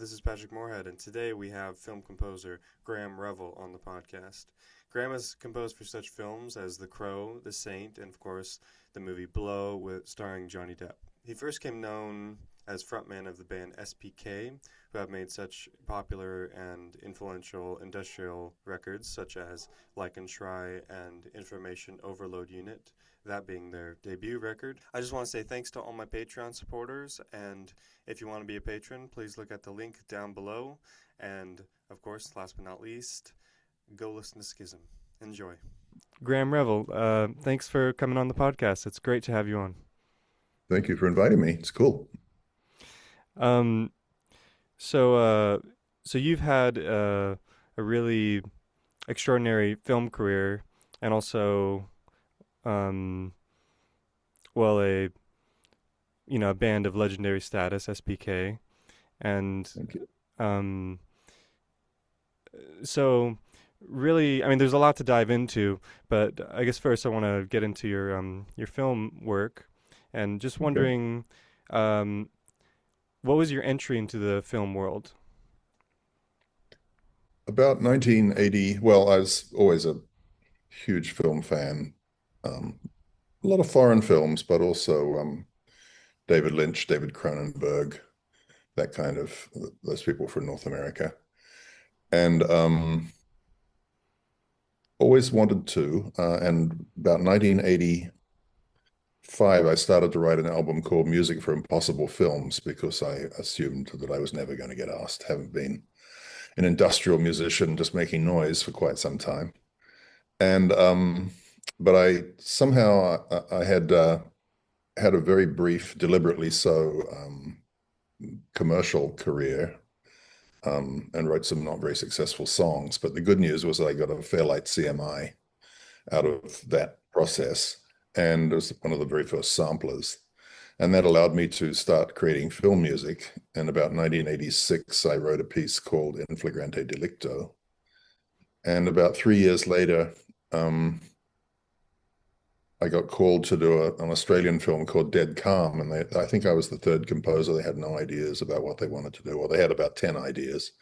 this is Patrick Moorhead, and today we have film composer Graeme Revell on the podcast. Graeme has composed for such films as The Crow, The Saint, and of course the movie Blow, starring Johnny Depp. He first came known as frontman of the band SPK, who have made such popular and influential industrial records such as Like and Try and Information Overload Unit, that being their debut record. I just want to say thanks to all my Patreon supporters, and if you want to be a patron, please look at the link down below. And of course, last but not least, go listen to Schism. Enjoy. Graeme Revell, thanks for coming on the podcast. It's great to have you on. Thank you for inviting me. It's cool. Um, so you've had a really extraordinary film career, and also, um, well, a band of legendary status, SPK, and Thank you. um, so really, I mean, there's a lot to dive into, but I guess first I want to get into your film work, and just Okay. wondering, um, what was your entry into the film world? About 1980, well, I was always a huge film fan. Um, a lot of foreign films, but also David Lynch, David Cronenberg, that kind of those people from North America. And always wanted to. And about 1985, I started to write an album called Music for Impossible Films because I assumed that I was never going to get asked, haven't been an industrial musician just making noise for quite some time. And but I somehow I had a very brief, deliberately so, commercial career, and wrote some not very successful songs. But the good news was that I got a Fairlight CMI out of that process, and it was one of the very first samplers. And that allowed me to start creating film music. And about 1986, I wrote a piece called In Flagrante Delicto. And about 3 years later, um, I got called to do an Australian film called Dead Calm, and I think I was the third composer. They had no ideas about what they wanted to do, or they had about 10 ideas.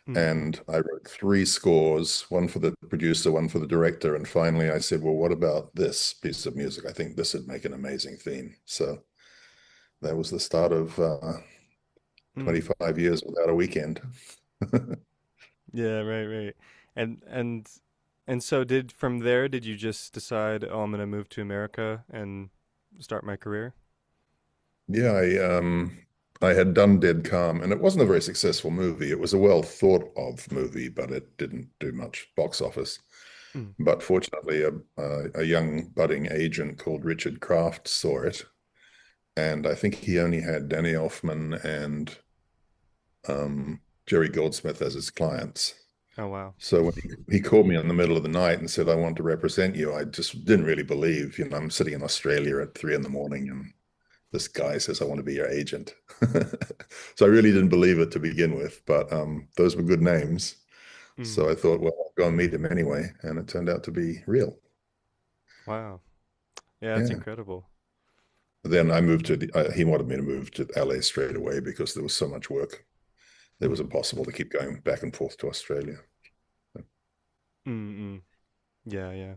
Mm-hmm. And I wrote three scores, one for the producer, one for the director. And finally, I said, well, what about this piece of music? I think this would make an amazing theme. So that was the start of Mm. 25 years without a weekend. Yeah, right, right. And and and so did from there, did you just decide, oh, I'm gonna move to America and start my career? Yeah, I had done Dead Calm, and it wasn't a very successful movie. It was a well thought of movie, but it didn't do much box office. Mm. But fortunately, a young budding agent called Richard Kraft saw it, and I think he only had Danny Elfman and Jerry Goldsmith as his clients. Oh wow. So when he called me in the middle of the night and said, "I want to represent you," I just didn't really believe. I'm sitting in Australia at 3 in the morning, and this guy says, "I want to be your agent." So I really didn't believe it to begin with, but those were good names. Mm. So I thought, well, I'll go and meet him anyway, and it turned out to be real. Wow. Yeah, that's Yeah. incredible. Then he wanted me to move to LA straight away because there was so much work. It was Mm. impossible to keep going back and forth to Australia. Mm, mm. Yeah, yeah.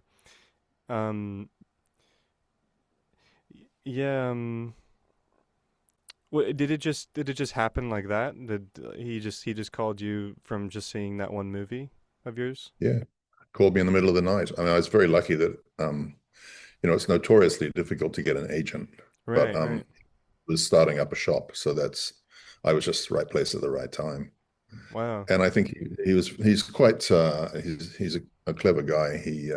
Um, yeah, did it just happen like that? Did he just called you from just seeing that one movie of yours? Yeah. Called me in the middle of the night. I mean, I was very lucky that, it's notoriously difficult to get an agent, but Right, right. was starting up a shop. So I was just the right place at the right time. Wow. And I think he's a clever guy. He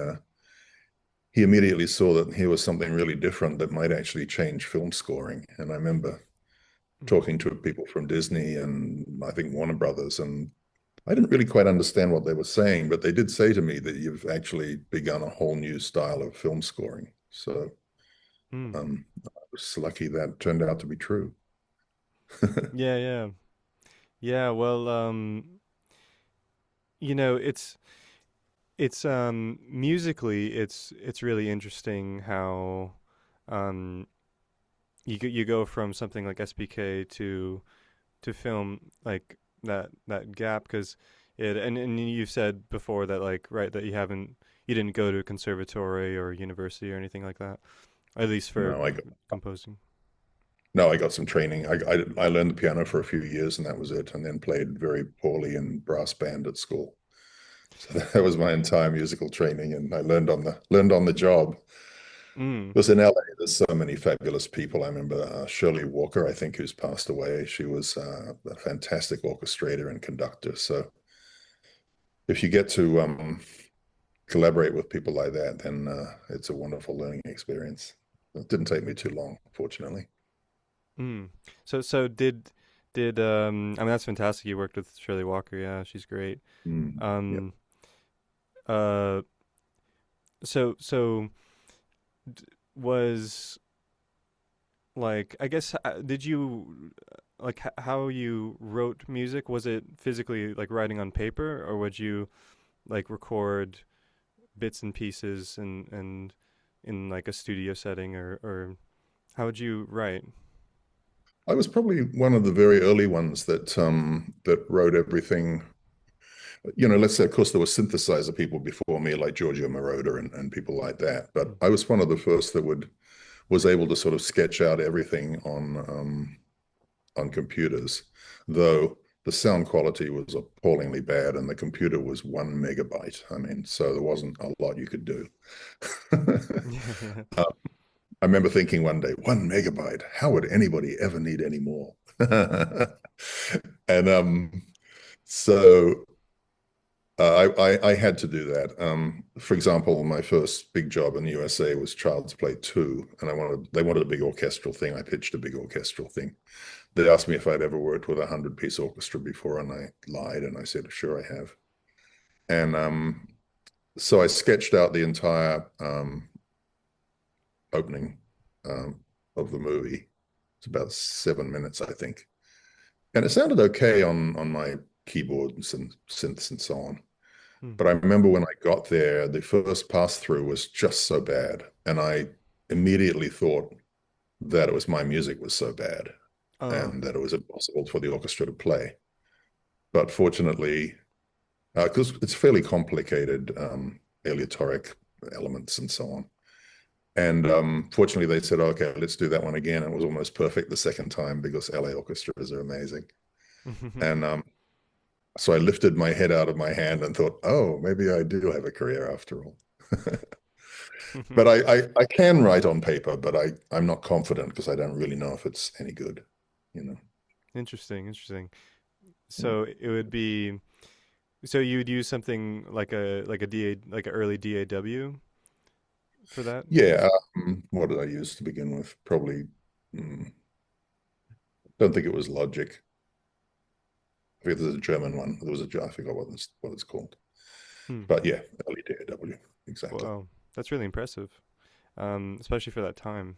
immediately saw that here was something really different that might actually change film scoring. And I remember Mm. talking to people from Disney and I think Warner Brothers, and I didn't really quite understand what they were saying, but they did say to me that you've actually begun a whole new style of film scoring. So Mm. I was lucky that turned out to be true. Yeah, yeah. Yeah, well, it's musically it's really interesting how um you go from something like SBK to film like that gap because and you've said before that like right that you didn't go to a conservatory or university or anything like that, at least for No, I got composing. no, I got some training. I learned the piano for a few years and that was it, and then played very poorly in brass band at school. So that was my entire musical training, and I learned on the job. Mm. Because in LA, there's so many fabulous people. I remember Shirley Walker, I think, who's passed away. She was a fantastic orchestrator and conductor. So if you get to collaborate with people like that, then it's a wonderful learning experience. It didn't take me too long, fortunately. Mm. So did I mean that's fantastic. You worked with Shirley Walker. Yeah, she's great. Mm, yeah. Um uh so was like I guess did you like how you wrote music, was it physically like writing on paper or would you like record bits and pieces and in like a studio setting or how would you write? I was probably one of the very early ones that wrote everything. Let's say, of course, there were synthesizer people before me, like Giorgio Moroder and people like that. But Mm. I was one of the first that was able to sort of sketch out everything on computers, though the sound quality was appallingly bad and the computer was 1 megabyte. I mean, so there wasn't a lot you could do. I remember thinking one day, 1 megabyte, how would anybody ever need any more? And so I had to do that. For example, my first big job in the USA was Child's Play 2, and they wanted a big orchestral thing. I pitched a big orchestral thing. They asked me if I'd ever worked with a 100-piece orchestra before, and I lied, and I said, sure, I have. And so I sketched out the entire opening um, of the movie. It's about 7 minutes, I think. And it sounded okay on my keyboards and synths and so on. Hmm. But I remember when I got there, the first pass through was just so bad. And I immediately thought that it was my music was so bad Oh. and that it was impossible for the orchestra to play. But fortunately, because it's fairly complicated, aleatoric elements and so on. And fortunately, they said, okay, let's do that one again. It was almost perfect the second time because LA orchestras are amazing. And so I lifted my head out of my hand and thought, oh, maybe I do have a career after all. But I can write on paper, but I'm not confident because I don't really know if it's any good, you know. Interesting, interesting. Yeah. So it would be so you'd use something like a DA like an early DAW for that? Yeah, what did I use to begin with? Probably, don't think it was Logic. I think there's a German one. There was I forgot what it's called. Hmm. But yeah, early DAW, exactly. Wow, that's really impressive. Especially for that time.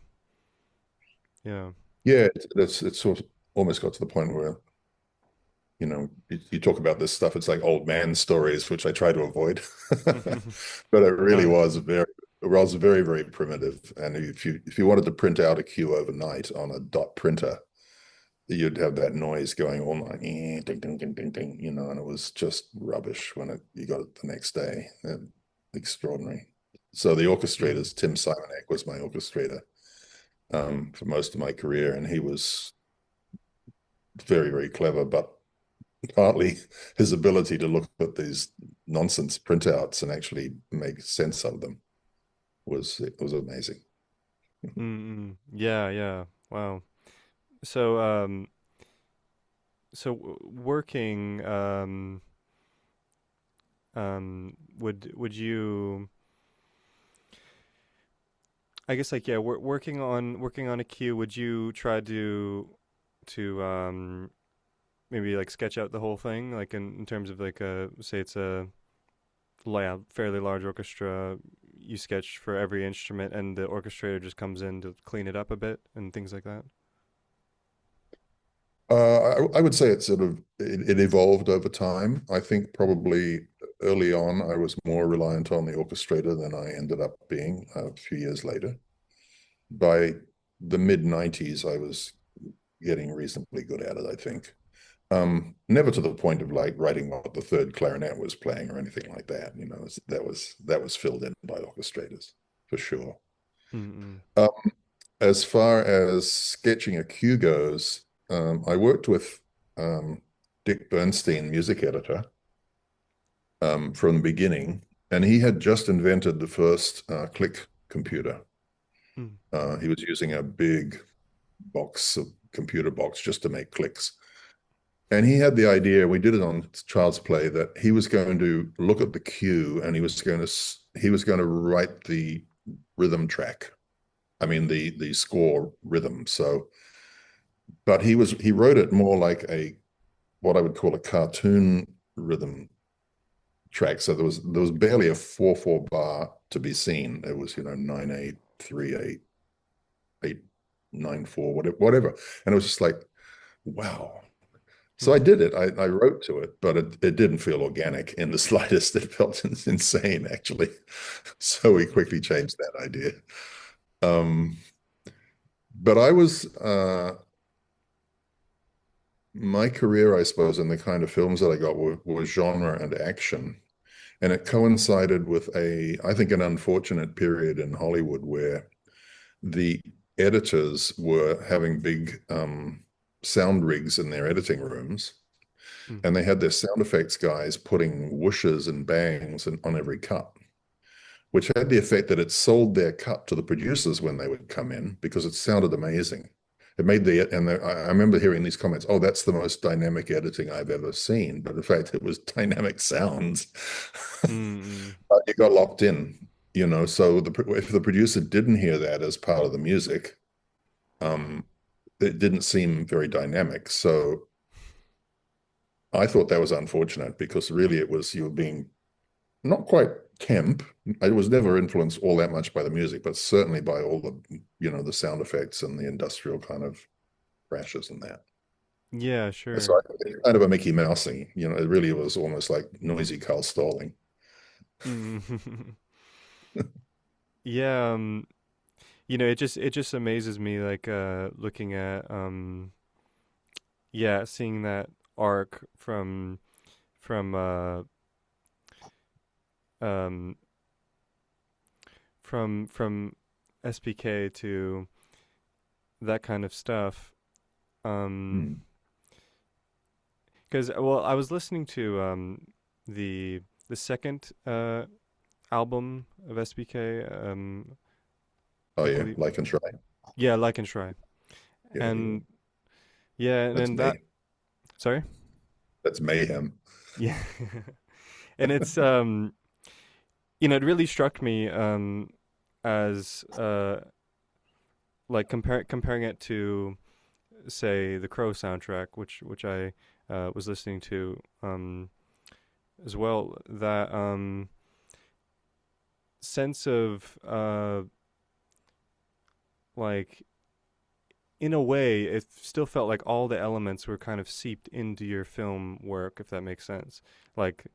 Yeah. Yeah, it's sort of almost got to the point where, you talk about this stuff, it's like old man stories, which I try to avoid. But it really No. was very, very primitive. And if you wanted to print out a cue overnight on a dot printer, you'd have that noise going all night, ding, ding, ding, ding, ding, and it was just rubbish when you got it the next day. Extraordinary. So the Mm. orchestrators, Tim Simonek was my orchestrator for most of my career, and he was very, very clever, but partly his ability to look at these nonsense printouts and actually make sense of them was amazing. Mm-mm. Yeah, yeah. Wow. So working would you I guess like yeah, working on a cue, would you try to maybe like sketch out the whole thing like in terms of like a say it's a fairly large orchestra, you sketch for every instrument and the orchestrator just comes in to clean it up a bit and things like that? I would say it evolved over time. I think probably early on I was more reliant on the orchestrator than I ended up being a few years later. By the mid 90s, I was getting reasonably good at it, I think. Never to the point of like writing what the third clarinet was playing or anything like that. That was filled in by orchestrators for sure. Mm-mm. Um, as far as sketching a cue goes, I worked with um, Dick Bernstein, music editor, from the beginning, and he had just invented the first click computer. Mm. He was using a big computer box just to make clicks. And he had the idea, we did it on Child's Play, that he was going to look at the cue and he was going to write the rhythm track. I mean the score rhythm. So, but he wrote it more like a what I would call a cartoon rhythm track. So there was barely a 4/4 bar to be seen. It was 9/8 3/8 8/9/4 whatever. And it was just like, wow. So I Mm. did it. I wrote to it, but it didn't feel organic in the slightest. It felt insane, actually. So we quickly changed that idea. Um, but my career, I suppose, and the kind of films that I got were genre and action. And it coincided with I think, an unfortunate period in Hollywood where the editors were having big sound rigs in their editing rooms, Mm. and they had their sound effects guys putting whooshes and bangs on every cut, which had the effect that it sold their cut to the producers when they would come in because it sounded amazing. It made I remember hearing these comments, oh, that's the most dynamic editing I've ever seen. But in fact, it was dynamic sounds. Mm-mm. You got locked in, so if the producer didn't hear that as part of the music, um, it didn't seem very dynamic. So I thought that was unfortunate because really it was you were being not quite camp. I was never influenced all that much by the music, but certainly by all the sound effects and the industrial kind of crashes and that. Yeah, And sure. so kind of a Mickey Mousing, it really was almost like noisy Carl Stalling. Mm. Yeah, it just amazes me like looking at yeah, seeing that arc from um from SPK to that kind of stuff. Um Hmm. 'Cause well, I was listening to the second album of SPK, Oh I yeah, believe, like and try. yeah, Like and Try. Yeah, yeah. And yeah, and That's then that, mayhem. sorry? That's mayhem. Yeah. And it's it really struck me as like comparing it to, say, the Crow soundtrack, which I was listening to as well, that sense of like, in a way, it still felt like all the elements were kind of seeped into your film work, if that makes sense. Like,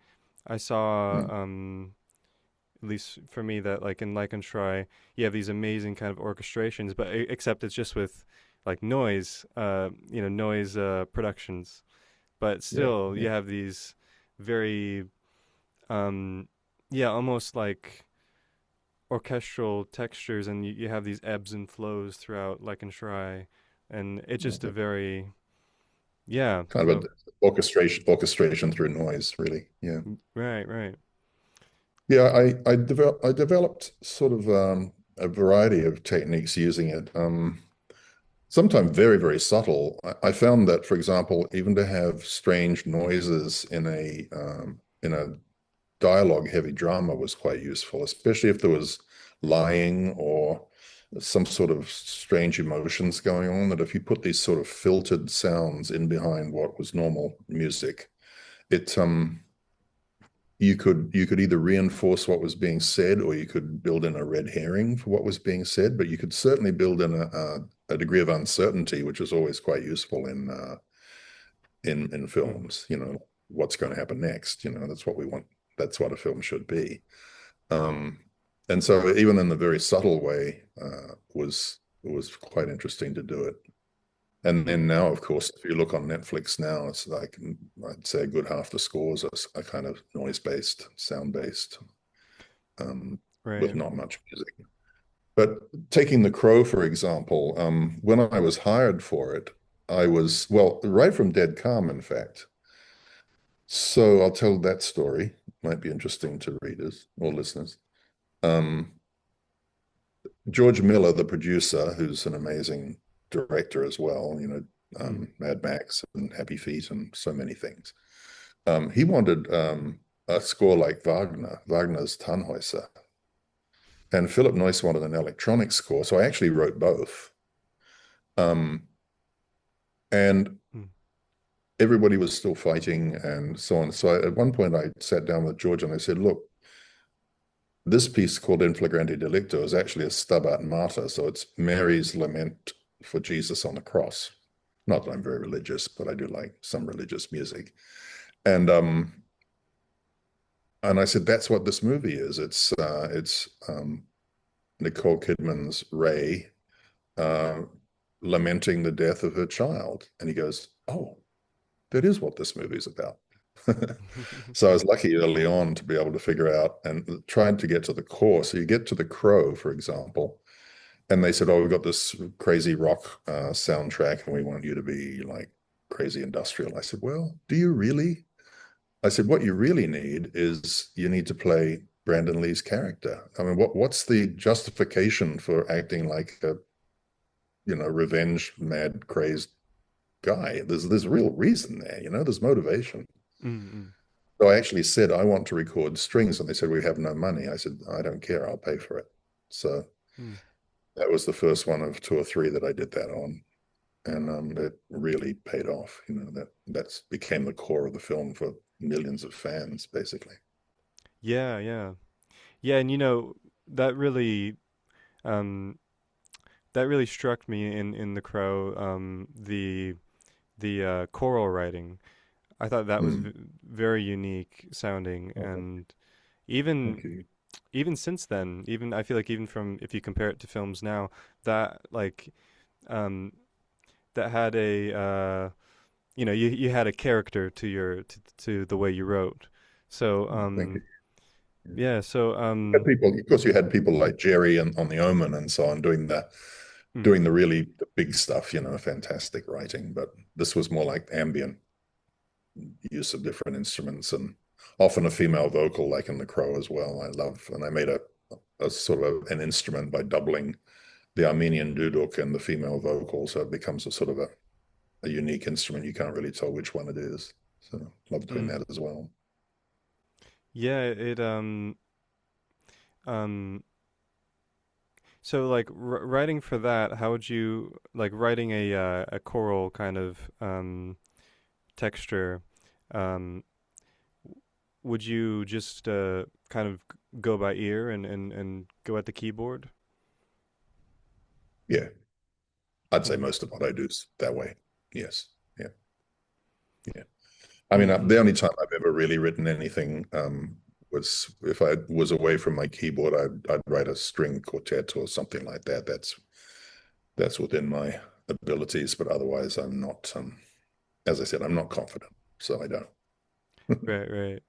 I saw, Hmm. at least for me, that like in Like and Try, you have these amazing kind of orchestrations, but except it's just with like noise, noise productions. But Yeah, still, yeah. you have these very, yeah, almost like orchestral textures, and you have these ebbs and flows throughout Like and Try, and it's just a Yeah. very, yeah. Kind of So a orchestration through noise, really. Yeah. right, right. Yeah, I developed sort of a variety of techniques using it. Sometimes very, very subtle. I found that, for example, even to have strange noises in a dialogue heavy drama was quite useful, especially if there was lying or some sort of strange emotions going on, that if you put these sort of filtered sounds in behind what was normal music, it you could either reinforce what was being said, or you could build in a red herring for what was being said, but you could certainly build in a degree of uncertainty, which is always quite useful in Mm. films. What's going to happen next? That's what we want. That's what a film should be. Um, and so even in the very subtle way, was quite interesting to do it. And Hmm. then now, of course, if you look on Netflix now, it's like I'd say a good half the scores are kind of noise-based, sound-based, with Right. not much music. But taking The Crow, for example, when I was hired for it, I was, well, right from Dead Calm, in fact. So I'll tell that story. Might be interesting to readers or listeners. Um, George Miller, the producer, who's an amazing director as well, Hmm. Mad Max and Happy Feet and so many things. He wanted a score like Wagner's Tannhäuser. And Philip Noyce wanted an electronic score. So I actually wrote both. Um, and Hmm. everybody was still fighting and so on. So at one point I sat down with George and I said, look, this piece called In Flagrante Delicto is actually a Stabat Mater. So it's Mary's lament for Jesus on the cross. Not that I'm very religious, but I do like some religious music. And and I said, that's what this movie is. It's Nicole Kidman's Ray uh, lamenting the death of her child. And he goes, oh, that is what this movie is about. So I was lucky early on to be able to figure out and trying to get to the core. So you get to The Crow, for example, and they said, oh, we've got this crazy rock soundtrack and we want you to be like crazy industrial. I said, well, do you really? I said, what you really need is you need to play Brandon Lee's character. I mean, what's the justification for acting like a, revenge mad crazed guy? There's real reason there, there's motivation. Hmm. So I actually said, I want to record strings. And they said, we have no money. I said, I don't care. I'll pay for it. So Hmm. that was the first one of two or three that I did that on. And it really paid off. That's became the core of the film for millions of fans, basically. Yeah, yeah. Yeah, and that really um that really struck me in The Crow, the choral writing. I thought that was Mm. very unique sounding, Oh, and even thank you. even since then, even I feel like even from if you compare it to films now, that like um that had a you had a character to to the way you wrote. So Oh, thank you. Yeah. yeah, so But people, of course, you had people like Jerry and on The Omen and so on mm, doing the big stuff, fantastic writing. But this was more like ambient use of different instruments and often a female vocal, like in The Crow as well. I love, and I made a sort of an instrument by doubling the Armenian duduk and the female vocal, so it becomes a sort of a unique instrument. You can't really tell which one it is. So love doing mm. that as well. Yeah, it um so like writing for that, how would you like writing a choral kind of texture? Um, would you just kind of go by ear and go at the keyboard? Yeah, I'd say Mm. most of what I do is that way. Yes. Yeah. Yeah. I mean, the Mm-hmm. only time I've ever really written anything was if I was away from my keyboard, I'd write a string quartet or something like that. That's within my abilities, but otherwise, I'm not. As I said, I'm not confident, so I don't. Right, right.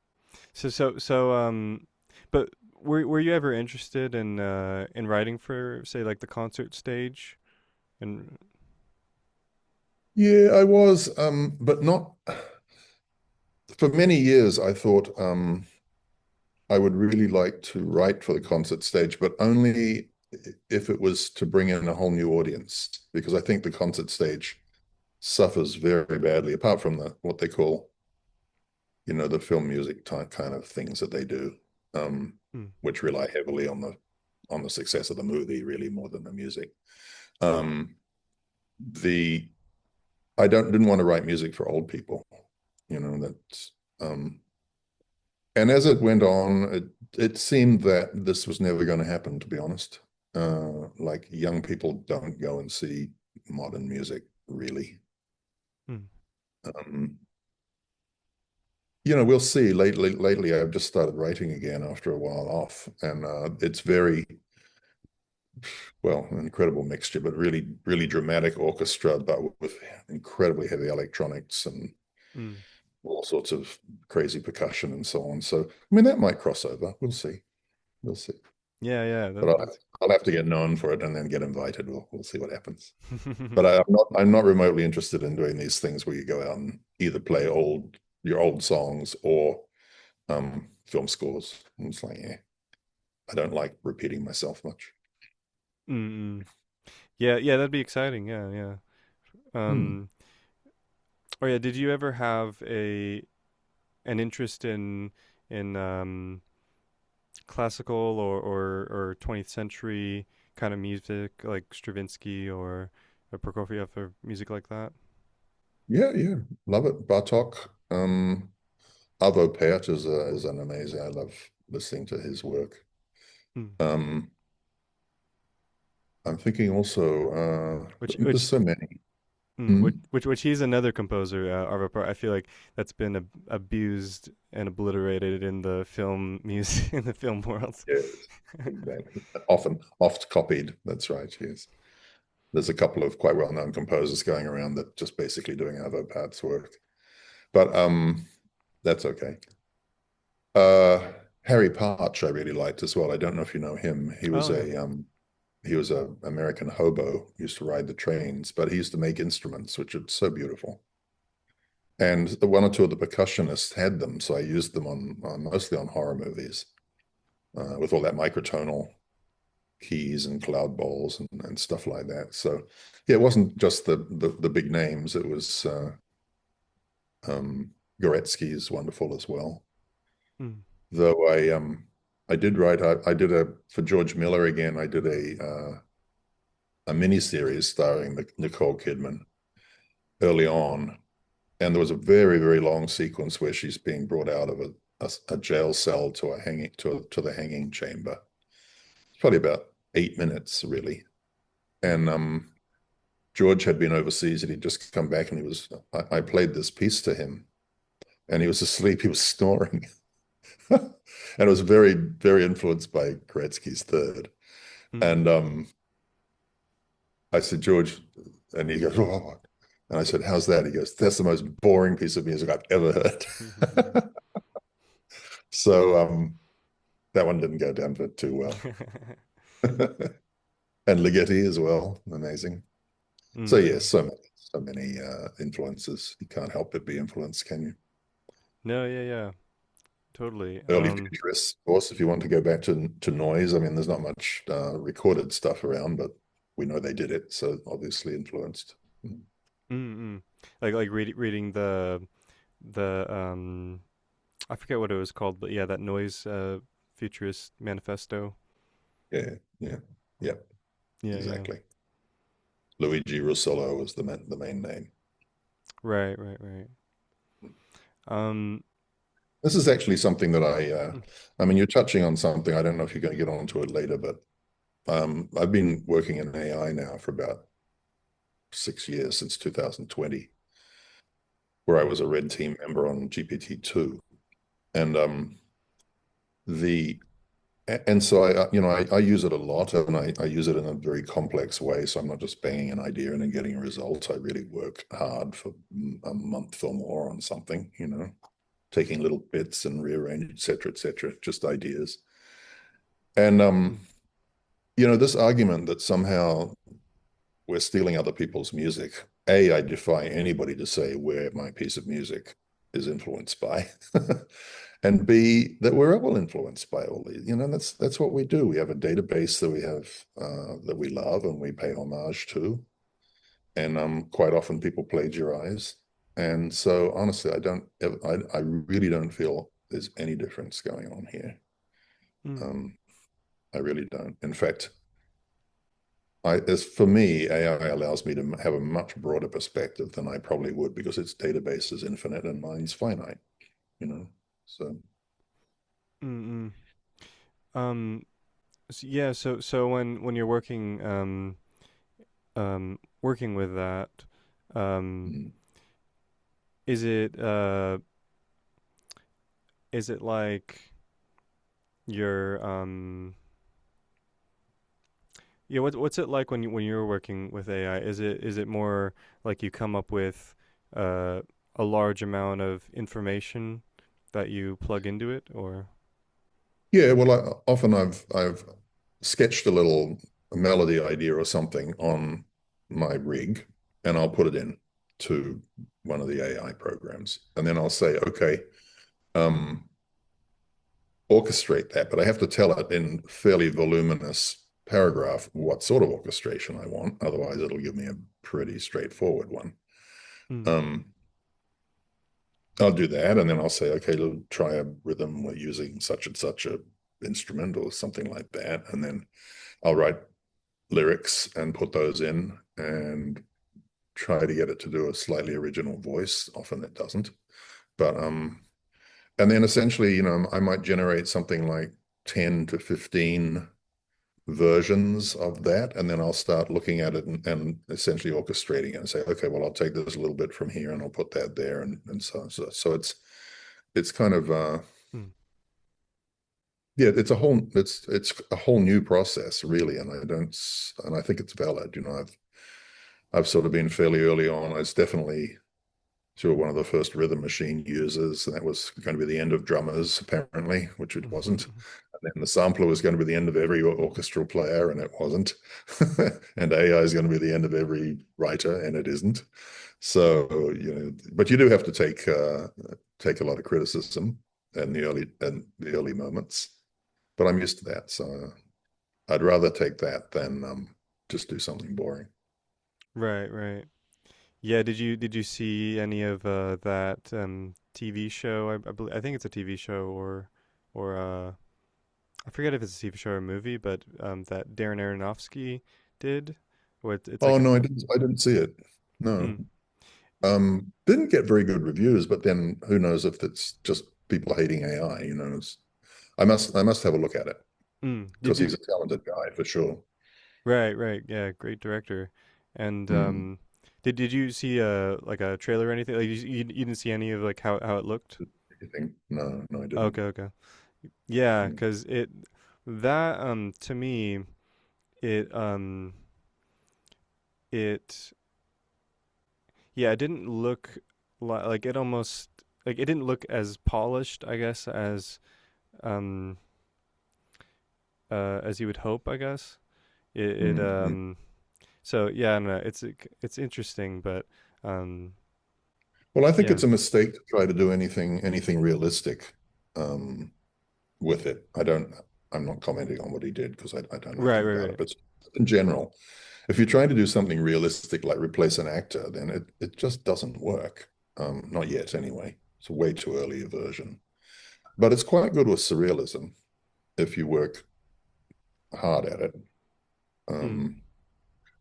But were you ever interested in writing for say like the concert stage? And Yeah, I was, but not for many years. I thought I would really like to write for the concert stage, but only if it was to bring in a whole new audience, because I think the concert stage suffers very badly, apart from what they call, the film music type kind of things that they do, um, mm, which rely heavily on the success of the movie, really more than the music. Um, the I didn't want to write music for old people, that's and as it went on, it seemed that this was never going to happen, to be honest. Like young people don't go and see modern music, really. mm, Um, we'll see. Lately, I've just started writing again after a while off, and it's well, an incredible mixture, but really, really dramatic orchestra, but with incredibly heavy electronics and Mm. all sorts of crazy percussion and so on. So, I mean, that might cross over. We'll see. We'll see. Yeah, yeah, But that's I'll have to get known for it and then get invited. We'll see what happens. But I'm not remotely interested in doing these things where you go out and either play your old songs or film scores. And it's like, yeah, I don't like repeating myself much. Mm-mm. Yeah, yeah, that'd be exciting. Yeah, yeah. Hmm. Um, oh yeah, did you ever have a an interest in classical or 20th century kind of music like Stravinsky or Prokofiev or music like that? Yeah, yeah, love it. Bartok, Arvo Pärt is an amazing. I love listening to his work. Mm. Um, I'm thinking also, Which there's which so many. mm, Hmm? which he's another composer, Arvo Part. I feel like that's been abused and obliterated in the film music in the film world. Yes, exactly. Often oft copied. That's right. Yes. There's a couple of quite well-known composers going around that just basically doing Arvo Pärt's work. But that's okay. Harry Partch I really liked as well. I don't know if you know him. Oh yeah. He was a American hobo, he used to ride the trains, but he used to make instruments, which are so beautiful. And one or two of the percussionists had them, so I used them on mostly on horror movies with all that microtonal keys and cloud bowls and stuff like that. So yeah, it wasn't just the big names. It was um, Goretzky is wonderful as well. Mm. Though I did write I did a for George Miller again. I did a mini series starring Nicole Kidman early on, and there was a very long sequence where she's being brought out of a jail cell to a hanging to the hanging chamber. It's probably about 8 minutes really, Mm. and George had been overseas and he'd just come back and I played this piece to him and he was asleep, he was snoring. And it was very influenced by Gretzky's third. Mm. And I said, George, and he goes, oh. And I said, how's that? He goes, that's the most boring piece of music I've ever heard. So that one didn't go down too well. And Ligeti as well, amazing. So yes, Mm. so many influences. You can't help but be influenced, can you? No, yeah, yeah, totally. Early futurists, of course, if you want to go back to noise, I mean, there's not much recorded stuff around, but we know they did it, so obviously influenced. Mm. Mm. Like reading the I forget what it was called, but yeah, that noise futurist manifesto. Yeah, yeah, yeah, Yeah, yeah. exactly. Luigi Russolo was the main name. Right, right, right. Um, This is actually something that mm, I mean, you're touching on something. I don't know if you're going to get onto it later, but I've been working in AI now for about 6 years, since 2020, where I mm, was a red team member on GPT-2. And the and so I use it a lot, and I use it in a very complex way. So I'm not just banging an idea in and getting a result. I really work hard for a month or more on something, taking little bits and rearrange, et cetera, just ideas. And mm, this argument that somehow we're stealing other people's music. I defy anybody to say where my piece of music is influenced by. And B, that we're all influenced by all these. That's what we do. We have a database that we have that we love and we pay homage to. And quite often people plagiarize. And so honestly, I really don't feel there's any difference going on here. mm, Um, I really don't. In fact, as for me, AI allows me to have a much broader perspective than I probably would because its database is infinite and mine's finite, you know. So mm. Um, yeah, so when you're working with that, um, mm. is it uh is it like you're Yeah, what's it like when you're working with AI? Is it more like you come up with uh, a large amount of information that you plug into it, or? Yeah, well, often I've sketched a little melody idea or something on my rig, and I'll put it in to one of the AI programs, and then I'll say, okay, um, orchestrate that, but I have to tell it in fairly voluminous paragraph what sort of orchestration I want. Otherwise, it'll give me a pretty straightforward one. Hmm. Um, I'll do that, and then I'll say, okay, try a rhythm we're using such and such a instrument or something like that, and then I'll write lyrics and put those in and try to get it to do a slightly original voice. Often it doesn't, but and then essentially, I might generate something like 10 to 15 versions of that, and then I'll start looking at it and essentially orchestrating it and say, okay, well, I'll take this a little bit from here and I'll put that there, and so on. So it's kind of Hmm. yeah, it's a whole new process really, and I think it's valid. I've sort of been fairly early on. I was definitely sure one of the first rhythm machine users. That was going to be the end of drummers, apparently, which it wasn't. And then the sampler was going to be the end of every orchestral player, and it wasn't. And AI is going to be the end of every writer, and it isn't. So, but you do have to take a lot of criticism in the early moments. But I'm used to that, so I'd rather take that than just do something boring. Right, right. Yeah, did you see any of that TV show? I think it's a TV show or I forget if it's a TV show or a movie, but that Darren Aronofsky did, where it's like Oh a no, I didn't see it. No. mm, Didn't get very good reviews, but then who knows if it's just people hating AI, I must have a look at it did because he's did a talented guy for sure. right, right, yeah, great director, and Hmm. did you see like a trailer or anything? Like you didn't see any of like how it looked? You think? No, no, I didn't. Okay, okay, yeah, Hmm. because it that to me it it yeah, it didn't look like it almost like it didn't look as polished, I guess, um as you would hope, I guess. It Hmm. Yeah. so yeah, I don't know. It's interesting, but um Well, I think yeah. it's a mistake to try to do anything realistic um, with it. I'm not commenting on what he did because I don't know Right, anything right, about it. right. But in general, if you're trying to do something realistic, like replace an actor, then it just doesn't work. Not yet, anyway. It's a way too early a version. But it's quite good with surrealism if you work hard at it. Hmm. Um,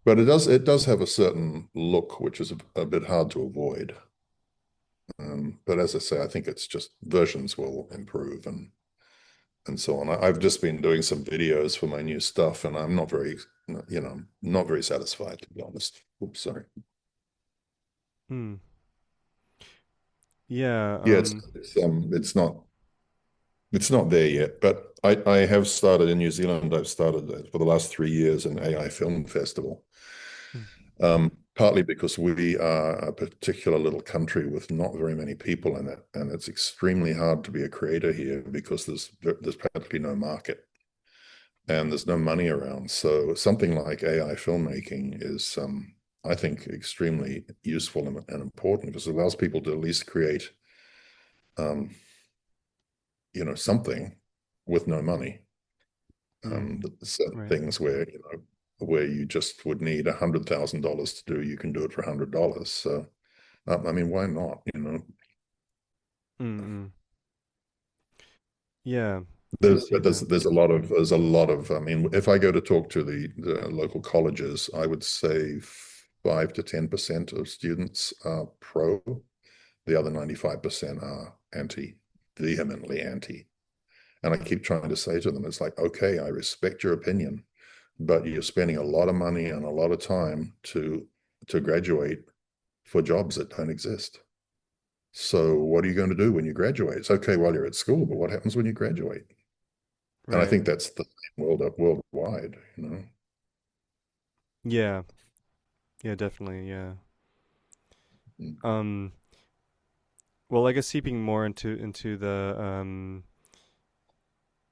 but it does have a certain look which is a bit hard to avoid. But as I say, I think it's just versions will improve and so on. I've just been doing some videos for my new stuff, and I'm not very satisfied, to be honest. Oops, sorry. Hmm. Yeah, Yeah, it's not there yet, but I have started in New Zealand. I've started for the last 3 years an AI film festival. hmm. Partly because we are a particular little country with not very many people in it, and it's extremely hard to be a creator here because there's practically no market and there's no money around. So something like AI filmmaking is, I think, extremely useful and important because it allows people to at least create, um, something with no money. Hmm. Certain Right. things where you just would need $100,000 to do, you can do it for $100. So, I mean, why not? Mm-mm. Yeah. I There's see there's that. there's a lot of there's a lot of I mean, if I go to talk to the local colleges, I would say 5 to 10% of students are pro. The other 95% are anti, vehemently anti. And I keep trying to say to them, it's like, okay, I respect your opinion, but you're spending a lot of money and a lot of time to graduate for jobs that don't exist. So what are you going to do when you graduate? It's okay while you're at school, but what happens when you graduate? And I Right. think that's the same worldwide. Yeah. Yeah, definitely. Yeah. Mm. Um, well, I guess seeping more into the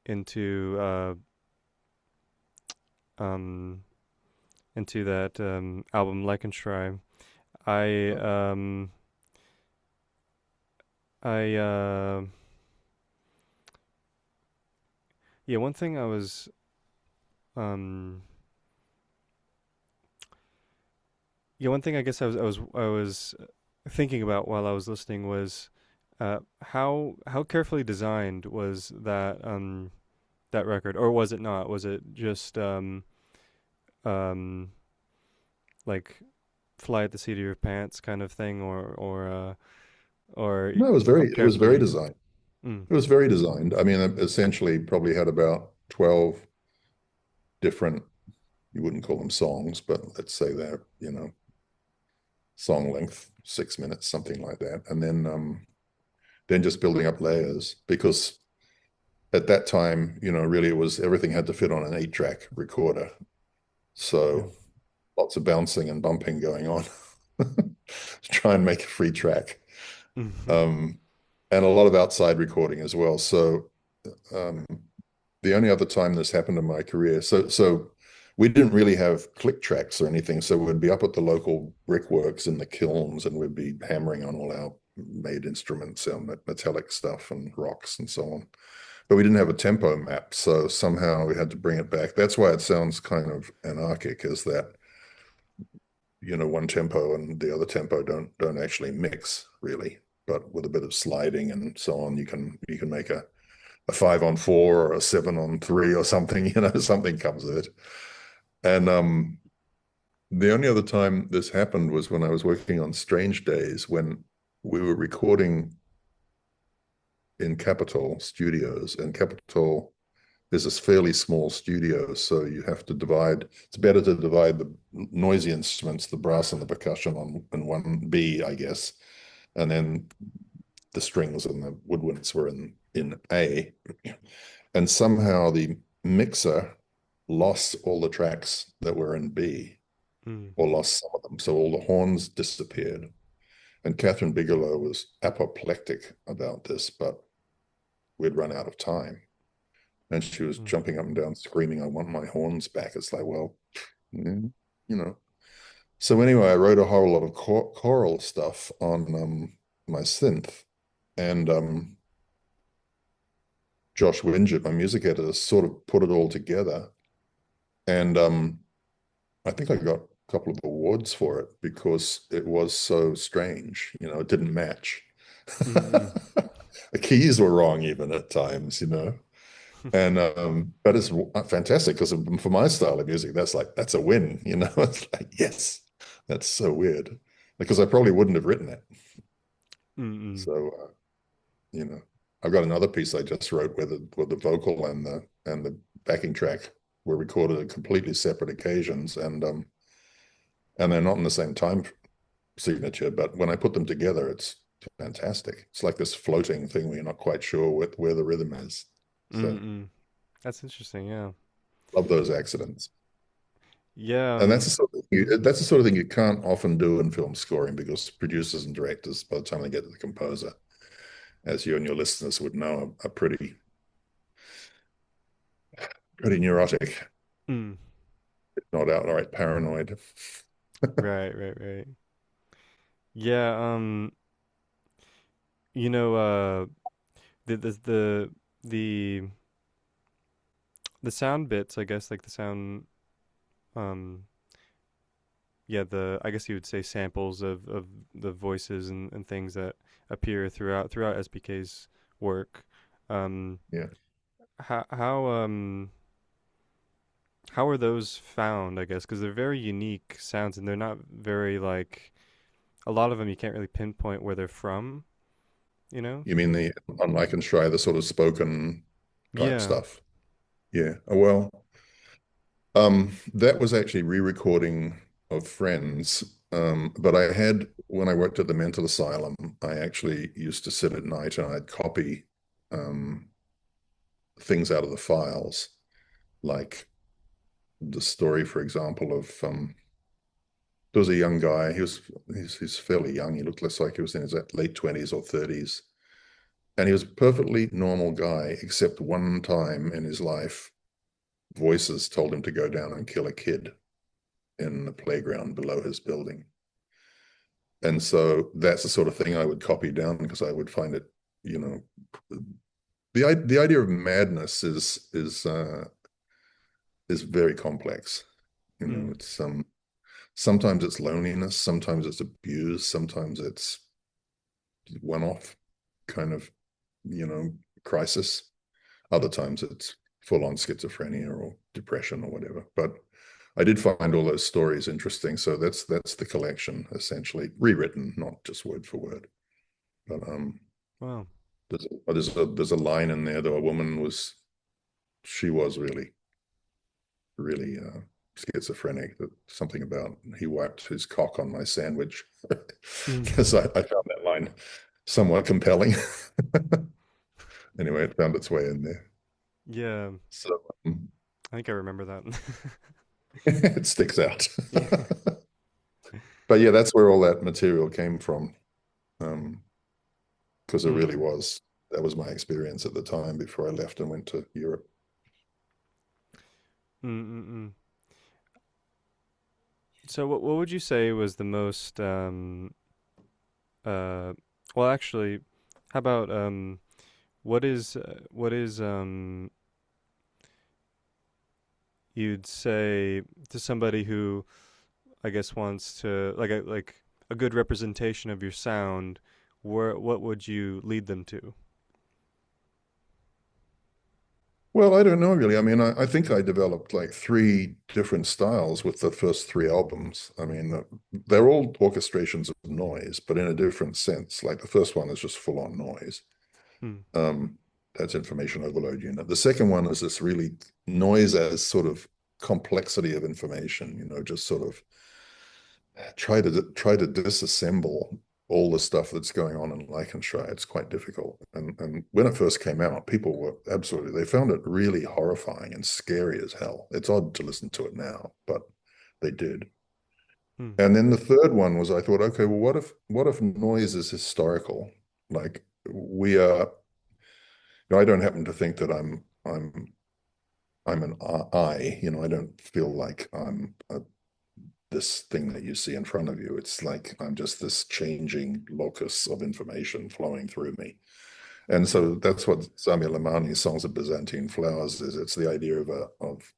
into um into that album Leichenschrei. I Oh, I yeah, one thing I was um yeah, one thing I guess I was thinking about while I was listening was how carefully designed was that record, or was it not? Was it just um like fly at the seat of your pants kind of thing, or no, it was very carefully? designed. Mm, It was very designed. I mean, it essentially probably had about 12 different, you wouldn't call them songs, but let's say they're, song length, 6 minutes, something like that. And then just building up layers because at that time, really it was everything had to fit on an 8-track recorder. yeah. So lots of bouncing and bumping going on to try and make a free track. Hmm. Um, and a lot of outside recording as well. So um, the only other time this happened in my career, so we didn't really have click tracks or anything. So we'd be up at the local brickworks in the kilns and we'd be hammering on all our made instruments, our metallic stuff and rocks and so on. But we didn't have a tempo map, so somehow we had to bring it back. That's why it sounds kind of anarchic, is that one tempo and the other tempo don't actually mix really. But with a bit of sliding and so on, you can make a 5-on-4 or a 7-on-3 or something, something comes of it. And the only other time this happened was when I was working on Strange Days when we were recording in Capitol Studios, and Capitol is this fairly small studio, so you have to divide. It's better to divide the noisy instruments, the brass and the percussion, on in one B, I guess, and then the strings and the woodwinds were in A. And somehow the mixer lost all the tracks that were in B, Mm, or lost some of them, so all the horns disappeared. And Catherine Bigelow was apoplectic about this, but we'd run out of time. And she was mm, jumping up and down, screaming, "I want my horns back." It's like, well, mm, you know. So anyway, I wrote a whole lot of choral stuff on my synth, and Josh Wingett, my music editor, sort of put it all together. And I think I got a couple of awards for it because it was so strange. It didn't match. mm, The keys were wrong even at times. And but it's fantastic because for my style of music, that's a win. It's like, yes, that's so weird because I probably wouldn't have written it. mm, So you know, I've got another piece I just wrote where the vocal and the backing track were recorded at completely separate occasions, and they're not in the same time signature, but when I put them together, it's fantastic. It's like this floating thing where you're not quite sure where the rhythm is. So mm. That's interesting. Yeah. love those accidents. Yeah. And that's the sort of thing you can't often do in film scoring because producers and directors, by the time they get to the composer, as you and your listeners would know, are pretty neurotic, Mm, if not outright paranoid. right. Right. Right. Yeah. You know. The the the sound bits. I guess like the sound. Um. Yeah. I guess you would say samples of the voices and things that appear throughout SBK's work. Um. Yeah. How how um how are those found? I guess because they're very unique sounds and they're not very like a lot of them you can't really pinpoint where they're from. You know? You mean on I Can Try, the sort of spoken type Yeah. stuff? Yeah. Well, that was actually re-recording of Friends. But when I worked at the mental asylum, I actually used to sit at night and I'd copy um, things out of the files, like the story, for example, of there was a young guy. He's fairly young. He looked less like he was in his late 20s or 30s. And he was a perfectly normal guy, except one time in his life, voices told him to go down and kill a kid in the playground below his building. And so that's the sort of thing I would copy down because I would find it, you know, the idea of madness is very complex. You know, Mm. it's sometimes it's loneliness, sometimes it's abuse, sometimes it's one-off kind of, you know, crisis. Other times it's full-on schizophrenia or depression or whatever. But I did find all those stories interesting. So that's the collection, essentially rewritten, not just word for word. But Wow. there's a line in there though. A woman she was really schizophrenic. That something about he wiped his cock on my sandwich Mm. because I found that line somewhat compelling. Anyway, it found its way in there. Yeah, So I think I remember that. it sticks out. Yeah. But yeah, that's where all that material came from. Because it Mm. really was, that was my experience at the time before I left and went to Europe. Mm-mm-mm. So what would you say was the most uh well actually how about what is you'd say to somebody who I guess wants to like a good representation of your sound, where what would you lead them to? Well, I don't know really. I mean, I think I developed like three different styles with the first three albums. I mean, they're all orchestrations of noise, but in a different sense. Like the first one is just full on noise. Mm. Um, that's information overload unit. The second one is this really noise as sort of complexity of information, you know, just sort of try to disassemble all the stuff that's going on in Leichenschrei. It's quite difficult. And when it first came out, people were absolutely they found it really horrifying and scary as hell. It's odd to listen to it now, but they did. Mm. And then the third one was I thought, okay, well, what if noise is historical? Like we are, I don't happen to think that I'm an I, you know, I don't feel like I'm this thing that you see in front of you. It's like I'm just this changing locus of information flowing through me. And Mm. so that's what Samuel Lamani's Songs of Byzantine Flowers is. It's the idea of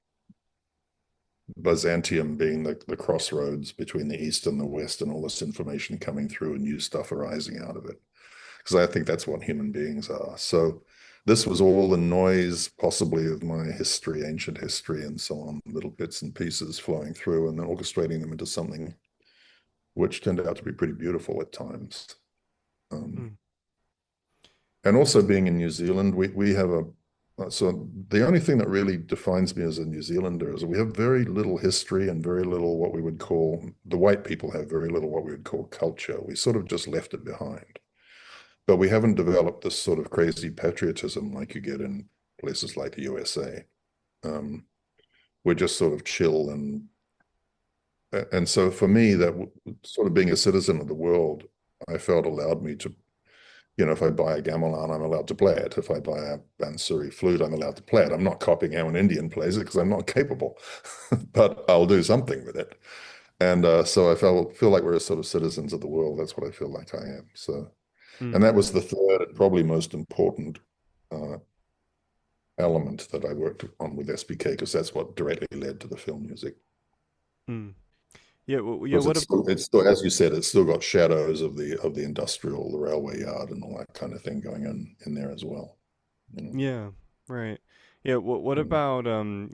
Byzantium being the crossroads between the East and the West and all this information coming through and new stuff arising out of it. Because I think that's what human beings are. So this was all the noise possibly of my history, ancient history, and so on, little bits and pieces flowing through and then orchestrating them into something which turned out to be pretty beautiful at times. Um, Mm. and also being in New Zealand, we have so the only thing that really defines me as a New Zealander is that we have very little history and very little what we would call, the white people have very little what we would call culture. We sort of just left it behind. But we haven't developed this sort of crazy patriotism like you get in places like the USA. Um, we're just sort of chill and so for me, that sort of being a citizen of the world, I felt allowed me to, you know, if I buy a gamelan, I'm allowed to play it. If I buy a bansuri flute, I'm allowed to play it. I'm not copying how an Indian plays it because I'm not capable, but I'll do something with it. And so I feel like we're sort of citizens of the world. That's what I feel like I am. So, and Mm. that was the third and probably most important uh, element that I worked on with SBK because that's what directly led to the film music. Mm. Yeah, yeah, Because it's still, as you said, it's still got shadows of the industrial, the railway yard, and all that kind of thing going on in there as well. You know. yeah, right. Yeah, what Mm. about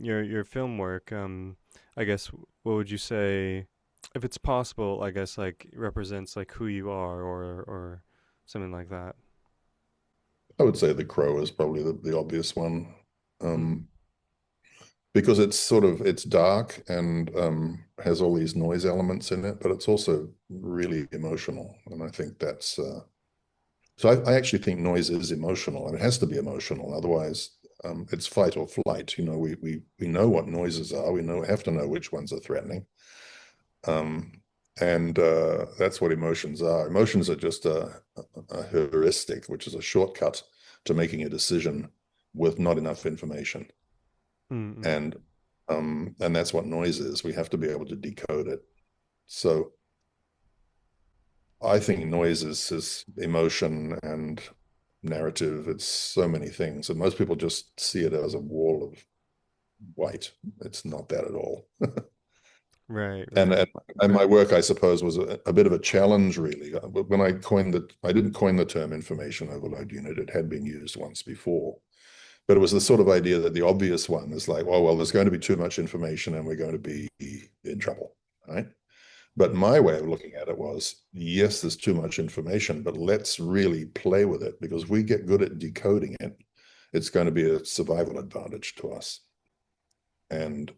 your film work? I guess what would you say if it's possible, I guess like represents like who you are or something like that. I would say The Crow is probably the obvious one, Mm. um, because it's dark and has all these noise elements in it, but it's also really emotional, and I think that's so. I actually think noise is emotional, and it has to be emotional. Otherwise, It's fight or flight. You know, we know what noises are. We have to know which ones are threatening. And that's what emotions are. Emotions are just a heuristic, which is a shortcut to making a decision with not enough information. Mm-mm. And that's what noise is. We have to be able to decode it. So I think noise is emotion and narrative. It's so many things, and most people just see it as a wall of white. It's not that at all. Right, And, right. and and my work, I suppose, was a bit of a challenge, really. When I didn't coin the term information overload unit. It had been used once before, but it was the sort of idea that the obvious one is like, oh, well, there's going to be too much information and we're going to be in trouble, right? But my way of looking at it was, yes, there's too much information, but let's really play with it, because if we get good at decoding it, it's going to be a survival advantage to us. And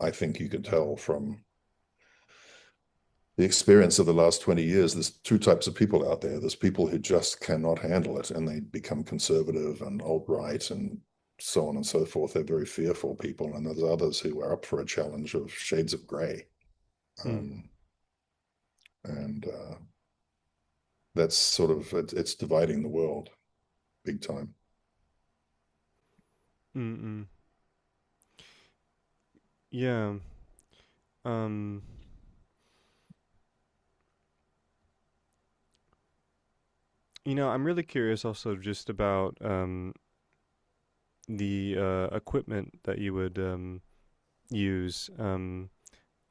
I think you can tell from the experience of the last 20 years, there's two types of people out there. There's people who just cannot handle it and they become conservative and alt-right and so on and so forth. They're very fearful people. And there's others who are up for a challenge of shades of gray. Mm. And that's sort of, it's dividing the world big time. Mm-mm. Yeah. Um, I'm really curious also just about the equipment that you would use.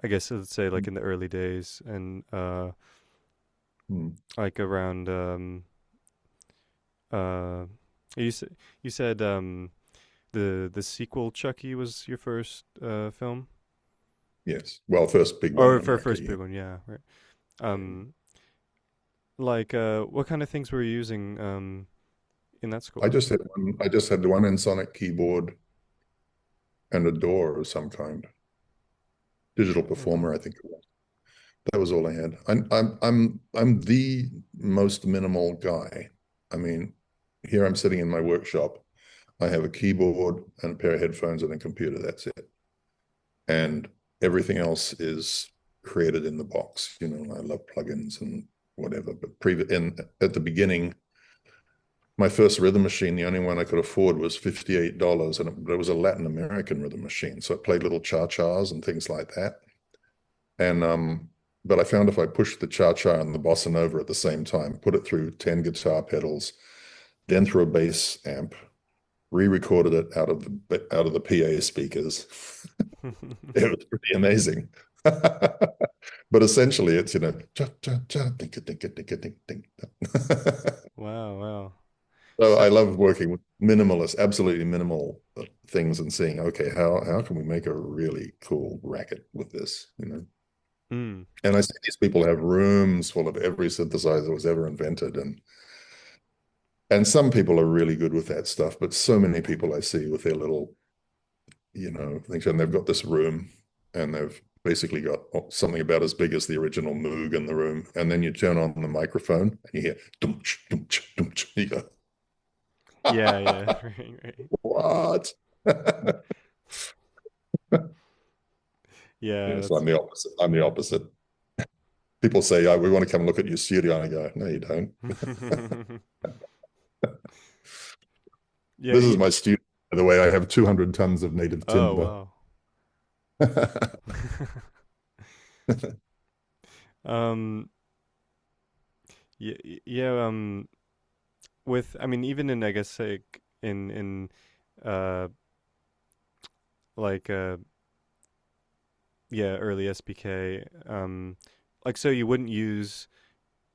I guess let's say like in the early days and Hmm. like around uh you said the sequel Chucky was your first film, Yes. Well, first big one in or for America, first yeah. big one, yeah, right. Yeah. Um, like what kind of things were you using in that I score? just had one, I just had one Ensoniq keyboard and a door of some kind. Digital Okay. Performer, I think it was. That was all I had. I'm the most minimal guy. I mean, here I'm sitting in my workshop. I have a keyboard and a pair of headphones and a computer. That's it. And everything else is created in the box. You know, I love plugins and whatever. But at the beginning, my first rhythm machine, the only one I could afford, was $58, and it was a Latin American rhythm machine. So it played little cha-chas and things like that. And but I found if I pushed the cha-cha and the bossa nova at the same time, put it through 10 guitar pedals, then through a bass amp, re-recorded it out of the PA speakers. It was pretty amazing. But essentially it's, cha cha cha ding ding ding ding ding. Wow, wow. So So, I love working with minimalist, absolutely minimal things and seeing, okay, how can we make a really cool racket with this, you know? mm, And I see these people have rooms full of every synthesizer that was ever invented, and some people are really good with that stuff, but so many people I see with their little, things, and they've got this room, and they've basically got something about as big as the original Moog in the room, and then you turn on the microphone and you hear doomch, doomch, doomch. You go, yeah, yeah, right, right. what? Yeah, Yes, I'm that's the opposite. I'm the opposite. People say, oh, we want to come and look at your studio. And I go, no, you don't. yeah, This is my studio. By the way, I have 200 tons of native oh timber. wow. um yeah, yeah, with I mean even in I guess like in uh like yeah, early SBK, like so you wouldn't use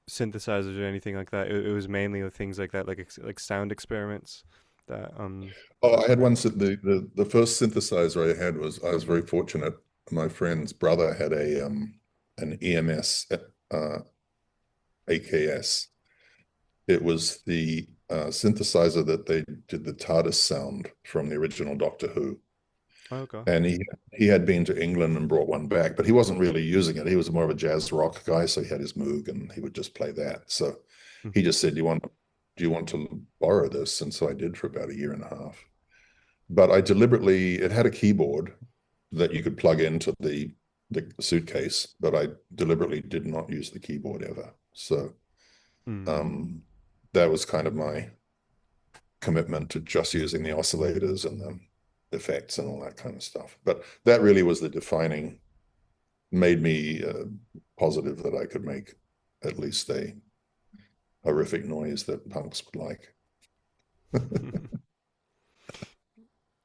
synthesizers or anything like that. It was mainly the things like that, like like sound experiments that Oh, I had one. The first synthesizer I had was, I was very fortunate. My friend's brother had an EMS AKS. It was the synthesizer that they did the TARDIS sound from the original Doctor Who. oh, okay. And he had been to England and brought one back, but he wasn't really using it. He was more of a jazz rock guy, so he had his Moog and he would just play that. So he Hmm. just said, "Do you want to borrow this?" And so I did for about a year and a half. but I deliberately, it had a keyboard that you could plug into the suitcase, but I deliberately did not use the keyboard ever. So Mm-mm. um, that was kind of my commitment to just using the oscillators and the effects and all that kind of stuff. But that really was the defining, made me positive that I could make at least a horrific noise that punks would like.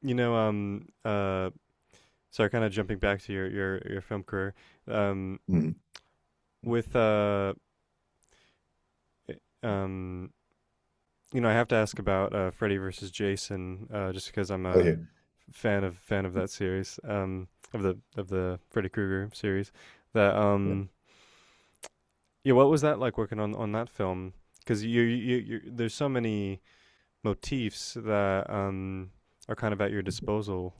You know, sorry, kind of jumping back to your film career. Um, Mm. with um, I have to ask about Freddy versus Jason, just because I'm Oh, a yeah. fan of that series, of the Freddy Krueger series. That Yeah. yeah, what was that like working on that film? Because there's so many motifs that are kind of at your disposal.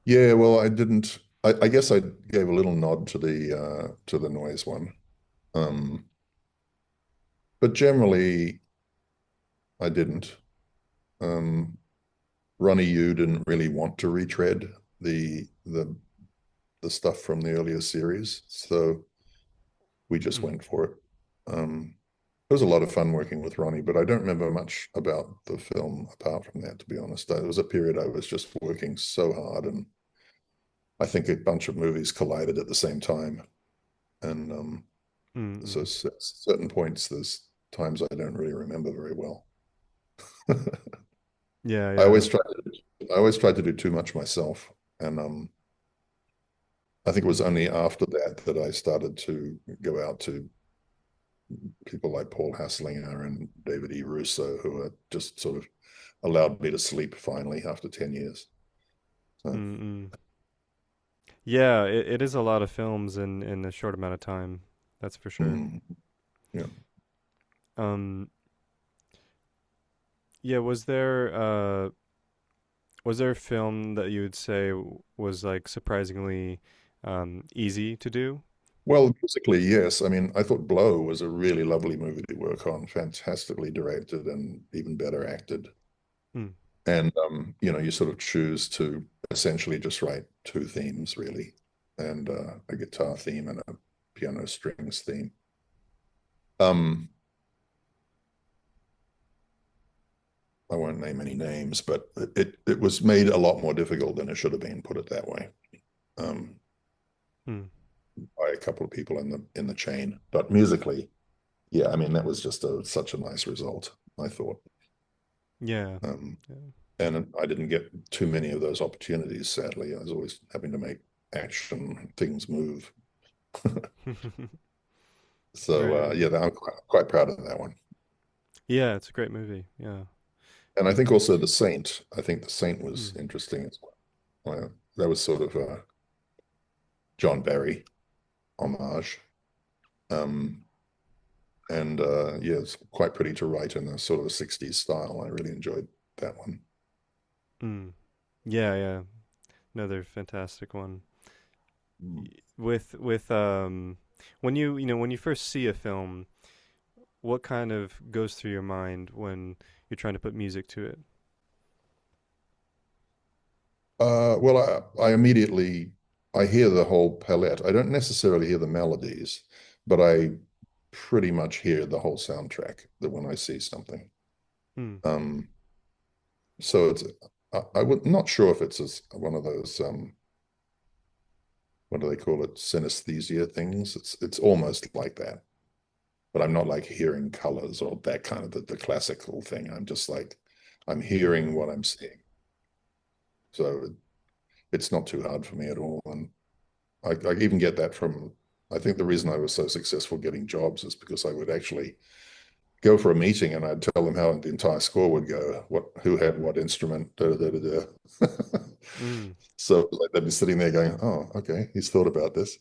Yeah, well, I didn't. I guess I gave a little nod to the noise one, um, but generally I didn't. Um, Ronnie Yu didn't really want to retread the stuff from the earlier series, so we just Mm, went for it. It was a lot of fun working with Ronnie, but I don't remember much about the film apart from that, to be honest. It was a period I was just working so hard, and I think a bunch of movies collided at the same time. And mm, so mm. at certain points, there's times I don't really remember very well. Yeah, I yeah. always try I always tried to do too much myself, and I think it was Mm, only after that that I started to go out to people like Paul Hasslinger and David E. Russo, who are just sort of allowed me to sleep finally after 10 years. So, mm, mm. Yeah, it is a lot of films in a short amount of time. That's for sure. mm, yeah. Um, yeah, was there a film that you would say was like surprisingly easy to do? Well, musically, yes. I mean, I thought Blow was a really lovely movie to work on, fantastically directed and even better acted. Mm, And you sort of choose to essentially just write two themes, really, and a guitar theme and a piano strings theme. Um, I won't name any names, but it was made a lot more difficult than it should have been, put it that way, um, mm. by a couple of people in the chain. But musically, yeah, I mean, that was just such a nice result, I thought. Yeah. Um, Yeah. and I didn't get too many of those opportunities, sadly. I was always having to make action things move. So Right. yeah, I'm quite proud of that one. Yeah, it's a great movie. Yeah. And I think also The Saint. I think The Saint was Mm, interesting as well. That was sort of a John Barry homage. Um, and yeah, it's quite pretty to write in a sort of a 60s style. I really enjoyed that one. mm. Yeah, yeah. Another fantastic one. Mm. With when when you first see a film, what kind of goes through your mind when you're trying to put music to it? Well, I immediately I hear the whole palette. I don't necessarily hear the melodies, but I pretty much hear the whole soundtrack that when I see something. Mm, Um, so I would not sure if it's one of those what do they call it, synesthesia things. It's almost like that, but I'm not like hearing colors or that kind of the classical thing. I'm just like I'm hearing mm, what I'm seeing. So it's not too hard for me at all. And I even get that from, I think the reason I was so successful getting jobs is because I would actually go for a meeting and I'd tell them how the entire score would go, who had what instrument, da da da da. Da. mm. So like they'd be sitting there going, "Oh, okay, he's thought about this."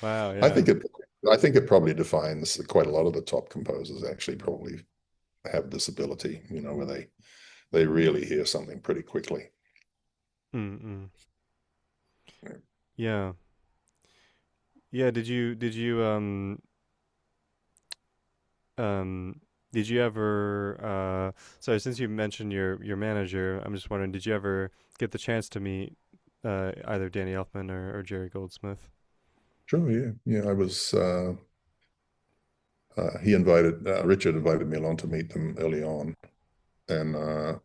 Wow, I yeah. think it, I think it probably defines quite a lot of the top composers actually probably have this ability, where they really hear something pretty quickly. Mm, mm. Yeah. Yeah, did you um Did you ever? Sorry, since you mentioned your manager, I'm just wondering, did you ever get the chance to meet either Danny Elfman or Jerry Goldsmith? Sure, yeah, yeah. I was. Richard invited me along to meet them early on, and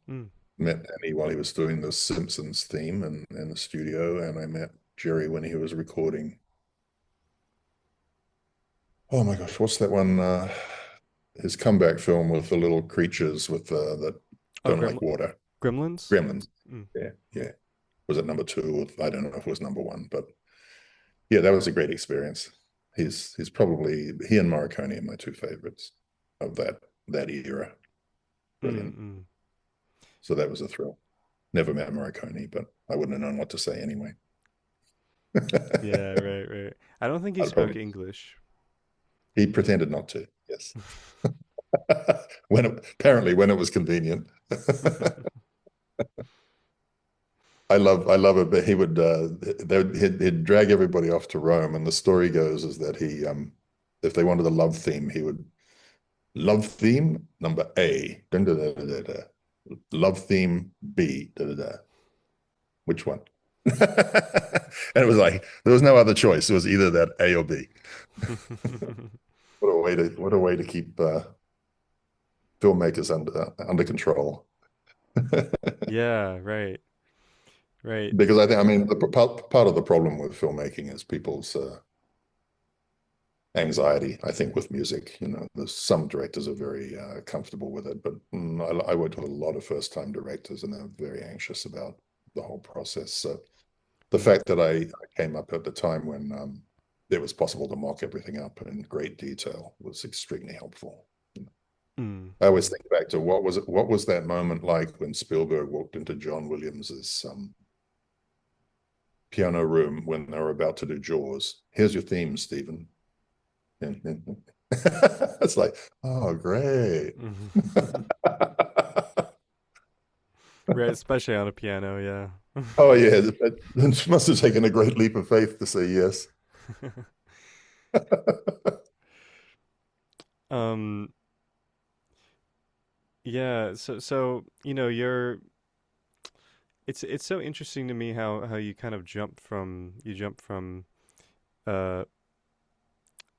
Mm. met Danny while he was doing the Simpsons theme in the studio, and I met Jerry when he was recording. Oh my gosh, what's that one? His comeback film with the little creatures with that Oh, don't like water. Gremlins. Gremlins. Mm. Yeah, yeah. Was it number two? I don't know if it was number one, but yeah, that was a great experience. He's probably he and Morricone are my two favorites of that era. Mm. Brilliant. Mm. So that was a thrill. Never met Morricone, but I wouldn't have known what to say anyway. Yeah, right, right. I don't think he I'd spoke probably English. he pretended not to. Yes. Apparently when it was convenient. I love it, but he would he'd drag everybody off to Rome, and the story goes is that he if they wanted a love theme, he would love theme number A, dun, dun, dun, dun, dun, dun. Love theme B, da, da, da. Which one? And it was like there was no other choice. It was either that A or B. What a way to keep filmmakers under control. Yeah, right, right. Because I think, I mean, part of the problem with filmmaking is people's anxiety, I think, with music. There's some directors are very comfortable with it, but I worked with a lot of first-time directors, and they're very anxious about the whole process. So the Mm. fact that I came up at the time when it was possible to mock everything up in great detail was extremely helpful. Mm. I always think back to what was that moment like when Spielberg walked into John Williams's piano room when they were about to do Jaws. Here's your theme, Stephen. It's like, oh, great. Right, especially on a piano, yeah. Oh, yeah. It must have taken a great leap of faith to say yes. Um, yeah, so it's so interesting to me how you kind of jump from uh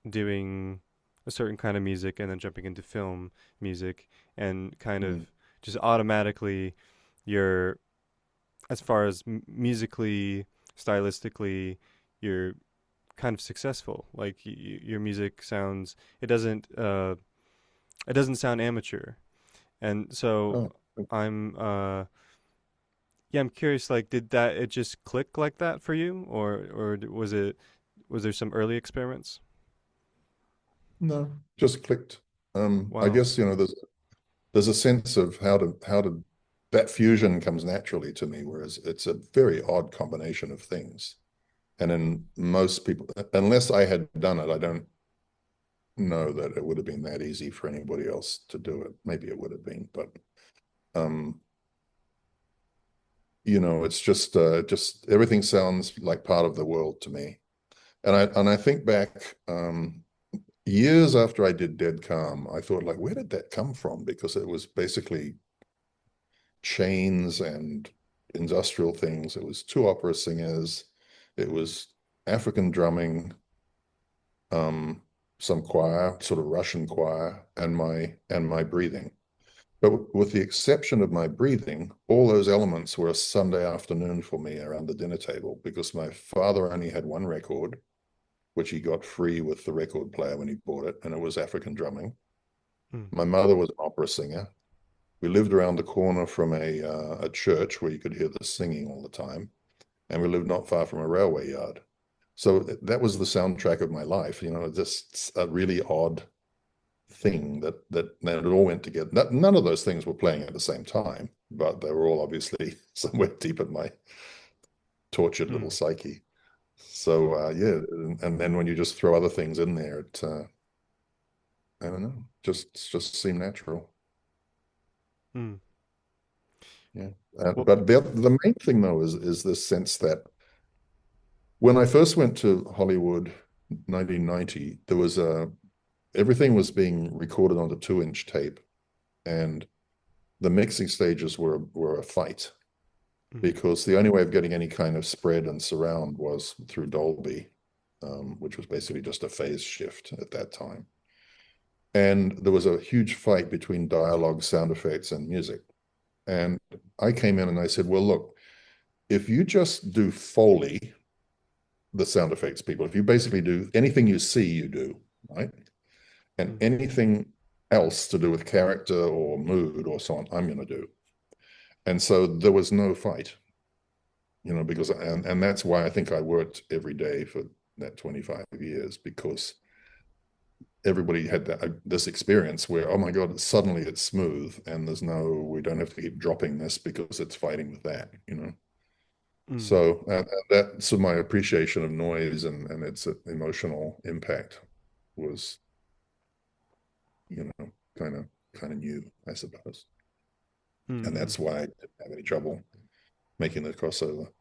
doing a certain kind of music and then jumping into film music and kind of Mm. just automatically you're as far as musically, stylistically, you're kind of successful. Like your music sounds, it doesn't sound amateur. And so Oh, I'm yeah, I'm curious. Like, did that it just click like that for you, or was there some early experiments? no, just clicked. I Wow. guess, there's a sense of how to that fusion comes naturally to me, whereas it's a very odd combination of things. And in most people, unless I had done it, I don't know that it would have been that easy for anybody else to do it. Maybe it would have been, but um, it's just everything sounds like part of the world to me. And I think back years after I did Dead Calm, I thought like, where did that come from? Because it was basically chains and industrial things. It was two opera singers. It was African drumming, some choir, sort of Russian choir, and my breathing. But with the exception of my breathing, all those elements were a Sunday afternoon for me around the dinner table because my father only had one record, which he got free with the record player when he bought it, and it was African drumming. Mm. My mother was an opera singer. We lived around the corner from a church where you could hear the singing all the time, and we lived not far from a railway yard. So that was the soundtrack of my life. Just a really odd thing that it all went together. None of those things were playing at the same time, but they were all obviously somewhere deep in my tortured little Mm. psyche. So yeah, and then when you just throw other things in there, I don't know, just seemed natural. Mm. Yeah. Well, But the main thing though is this sense that when I first went to Hollywood, 1990, there was everything was being recorded onto 2-inch tape, and the mixing stages were a fight Mm. because the only way of getting any kind of spread and surround was through Dolby, which was basically just a phase shift at that time. And there was a huge fight between dialogue, sound effects, and music. And I came in and I said, well, look, if you just do Foley, the sound effects people, if you basically do anything you see, you do, right? And Mm. anything else to do with character or mood or so on, I'm going to do. And so there was no fight, because, and that's why I think I worked every day for that 25 years, because everybody had this experience where, oh my God, suddenly it's smooth and we don't have to keep dropping this because it's fighting with that. Mm. So that's my appreciation of noise and its emotional impact was, you know, kind of new, I suppose. And Mm. that's why I didn't have any trouble making the crossover.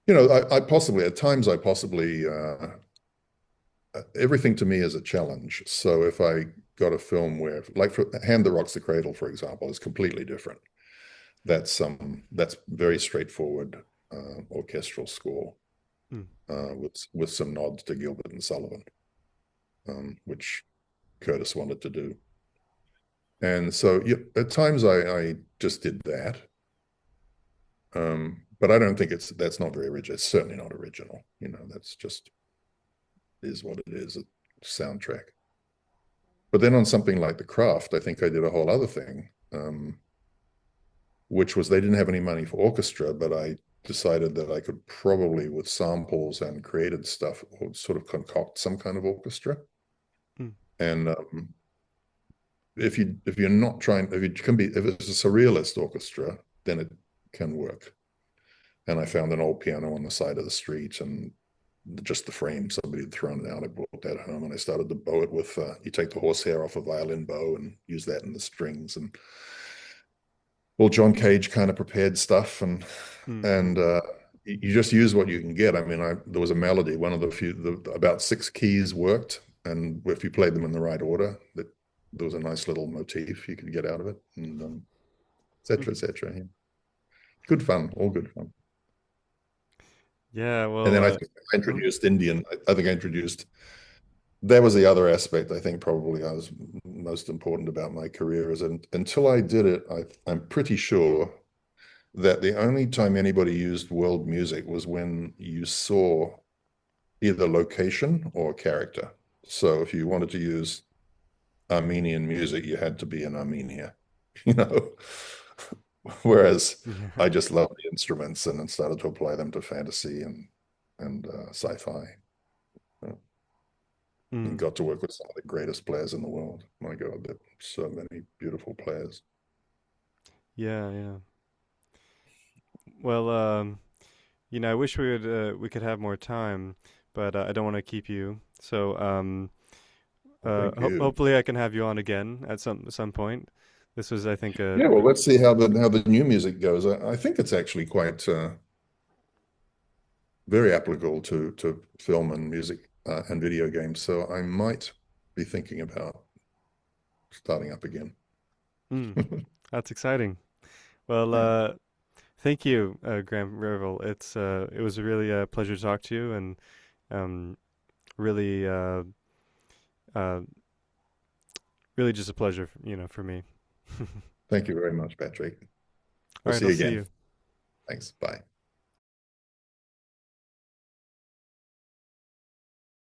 At times I possibly, everything to me is a challenge. So if I got a film where, like for Hand That Rocks the Cradle, for example, is completely different. That's very straightforward orchestral score Mm. with some nods to Gilbert and Sullivan, which Curtis wanted to do. And so yeah, at times I just did that. But I don't think that's not very original. It's certainly not original. That's just is what it is, a soundtrack. But then on something like The Craft, I think I did a whole other thing, which was they didn't have any money for orchestra, but I decided that I could probably, with samples and created stuff, sort of concoct some kind of orchestra. Mm. And if you're not trying, if it's a surrealist orchestra, then it can work. And I found an old piano on the side of the street and just the frame somebody had thrown it out. I brought that home and I started to bow it with you take the horsehair off a violin bow and use that in the strings and all John Cage kind of prepared stuff Mm. and you just use what you can get. I mean, there was a melody, one of the few, about 6 keys worked, and if you played them in the right order, there was a nice little motif you could get out of it, and et cetera, et cetera. Yeah. Good fun, all good fun. Yeah, And well, then I think I oh, introduced Indian. I think I introduced that was the other aspect I think probably I was most important about my career is until I did it, I'm pretty sure that the only time anybody used world music was when you saw either location or character. So if you wanted to use Armenian music, you had to be in Armenia, you know. Whereas yeah. I just loved the instruments and then started to apply them to fantasy and sci-fi. uh, and Mm. got to work with some of the greatest players in the world. My God, there are so many beautiful players. Yeah, yeah. Well, I wish we could have more time, but I don't want to keep you. So, Well, thank you. hopefully I can have you on again at some point. This was, I think, a Yeah, well, let's see how the new music goes. I think it's actually quite very applicable to film and music and video games. So I might be thinking about starting up again. mm, that's exciting. Well, Yeah, thank you, Graeme Revell. It was really a pleasure to talk to you, and um, really, uh, really just a pleasure, for me. thank you very much, Patrick. All We'll right, see I'll you see again. you. Thanks. Bye.